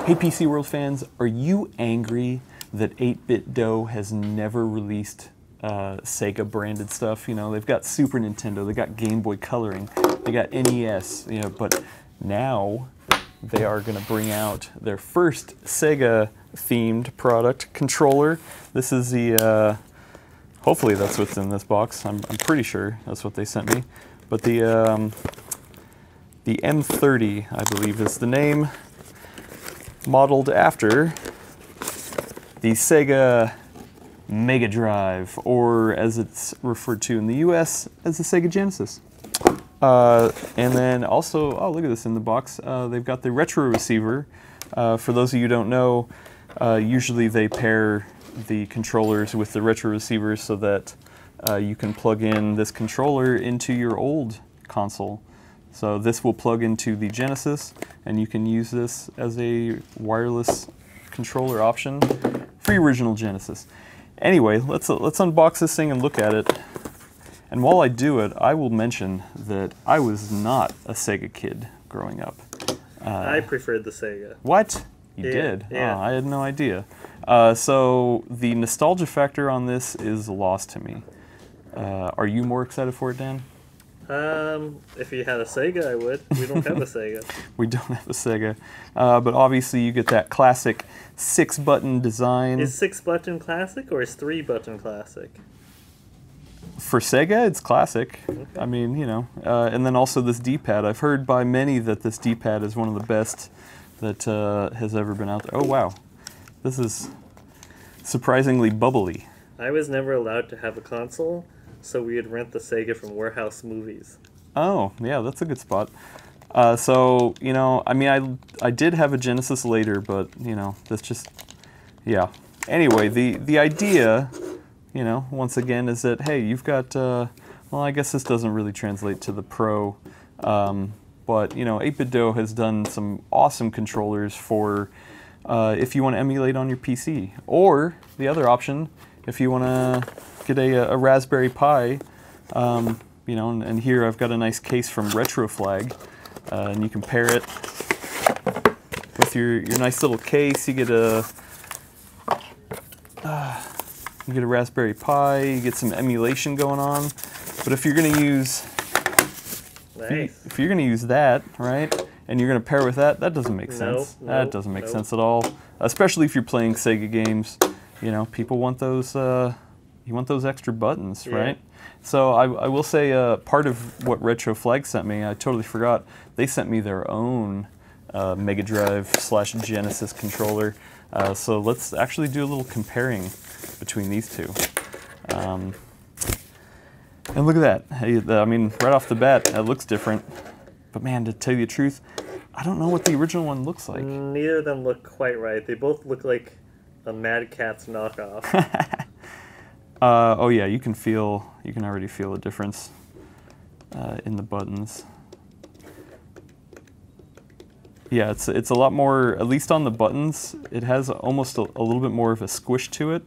Hey PC World fans, are you angry that 8BitDo has never released Sega branded stuff? You know, they've got Super Nintendo, they got Game Boy Coloring, they got NES, you know, but now they are going to bring out their first Sega themed product, controller. This is the, hopefully that's what's in this box. I'm pretty sure that's what they sent me. But the M30, I believe is the name, modeled after the Sega Mega Drive, or as it's referred to in the US as the Sega Genesis. And then also, oh look at this in the box, they've got the retro receiver. For those of you who don't know, usually they pair the controllers with the retro receivers so that you can plug in this controller into your old console. So this will plug into the Genesis, and you can use this as a wireless controller option for your original Genesis. Anyway, let's unbox this thing and look at it. And while I do it, I will mention that I was not a Sega kid growing up. I preferred the Sega. What? You did? Yeah. Oh, I had no idea. So the nostalgia factor on this is lost to me. Are you more excited for it, Dan? If you had a Sega, I would. We don't have a Sega. We don't have a Sega. But obviously you get that classic 6-button design. Is 6-button classic or is 3-button classic? For Sega, it's classic. Okay. I mean, you know. And then also this D-pad. I've heard by many that this D-pad is one of the best that has ever been out there. Oh, wow. This is surprisingly bubbly. I was never allowed to have a console, so we would rent the Sega from Warehouse Movies. Oh, yeah, that's a good spot. So, you know, I mean, I did have a Genesis later, but, you know, that's just, yeah. Anyway, the idea, you know, once again, is that, hey, you've got, well, I guess this doesn't really translate to the Pro, but, you know, 8BitDo has done some awesome controllers for if you want to emulate on your PC. Or, the other option, if you want to get a Raspberry Pi, you know, and here I've got a nice case from Retroflag, and you can pair it with your nice little case. You get a Raspberry Pi, you get some emulation going on. But if you're going to use if you're going to use that, right, and you're going to pair with that, that doesn't make sense. That doesn't make sense at all. Especially if you're playing Sega games, you know, people want those. You want those extra buttons, right? So I will say part of what Retroflag sent me, I totally forgot, they sent me their own Mega Drive / Genesis controller. So let's actually do a little comparing between these two. And look at that. I mean, right off the bat, it looks different. But man, to tell you the truth, I don't know what the original one looks like. Neither of them look quite right. They both look like a Mad Catz knockoff. Oh yeah, you can already feel a difference in the buttons. Yeah, it's a lot more, at least on the buttons, it has almost a little bit more of a squish to it,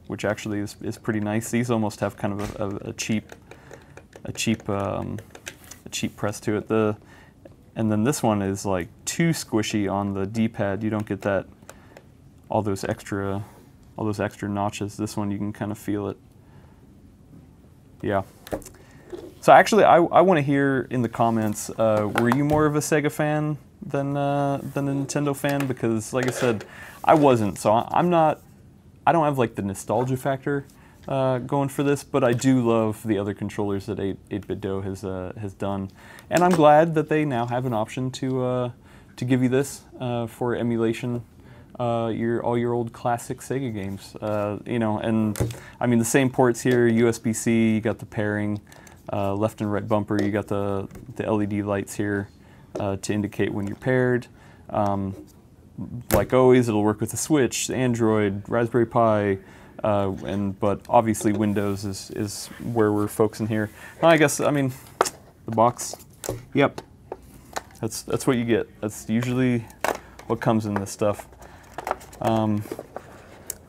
which actually is pretty nice. These almost have kind of a cheap press to it. And then this one is like too squishy on the D-pad. You don't get all those extra notches. This one you can kind of feel it. Yeah. So actually, I want to hear in the comments, were you more of a Sega fan than a Nintendo fan? Because like I said, I wasn't. So I don't have like the nostalgia factor going for this, but I do love the other controllers that 8BitDo has done, and I'm glad that they now have an option to give you this for emulation. All your old classic Sega games, you know, and I mean the same ports here, USB-C, you got the pairing, left and right bumper, you got the LED lights here to indicate when you're paired. Like always, it'll work with the Switch, Android, Raspberry Pi, but obviously Windows is where we're focusing here. Well, I guess, I mean, the box, yep, that's what you get. That's usually what comes in this stuff.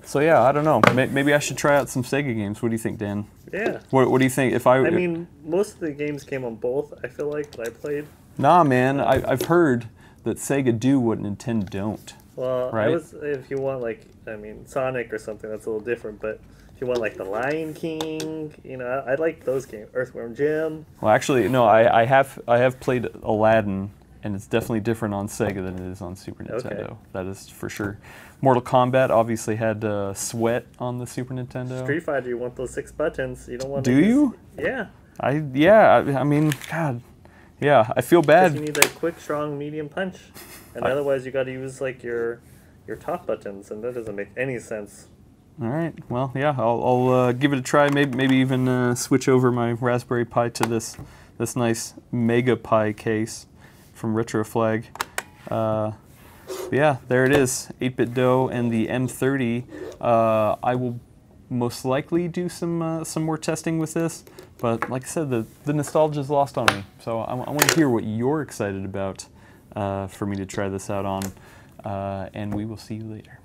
So yeah, I don't know. Maybe I should try out some Sega games. What do you think, Dan? Yeah. What do you think? I mean, most of the games came on both, I feel like, that I played. Nah, man. I've heard that Sega do what Nintendo don't. Well, Right? if you want like, I mean, Sonic or something, that's a little different. But if you want like the Lion King, you know, I like those games. Earthworm Jim. Well, actually, no. I have played Aladdin, and it's definitely different on Sega than it is on Super Nintendo. Okay. That is for sure. Mortal Kombat obviously had Sweat on the Super Nintendo. Street Fighter, you want those 6 buttons. You don't want. Do you? Yeah. I mean, God, yeah. I feel Because bad. you need that quick, strong, medium punch, and otherwise you got to use like your top buttons, and that doesn't make any sense. All right. Well, yeah. I'll give it a try. Maybe even switch over my Raspberry Pi to this nice Mega Pi case from Retro Flag. But yeah, there it is. 8BitDo and the M30. I will most likely do some more testing with this. But like I said, the nostalgia is lost on me. So I want to hear what you're excited about for me to try this out on. And we will see you later.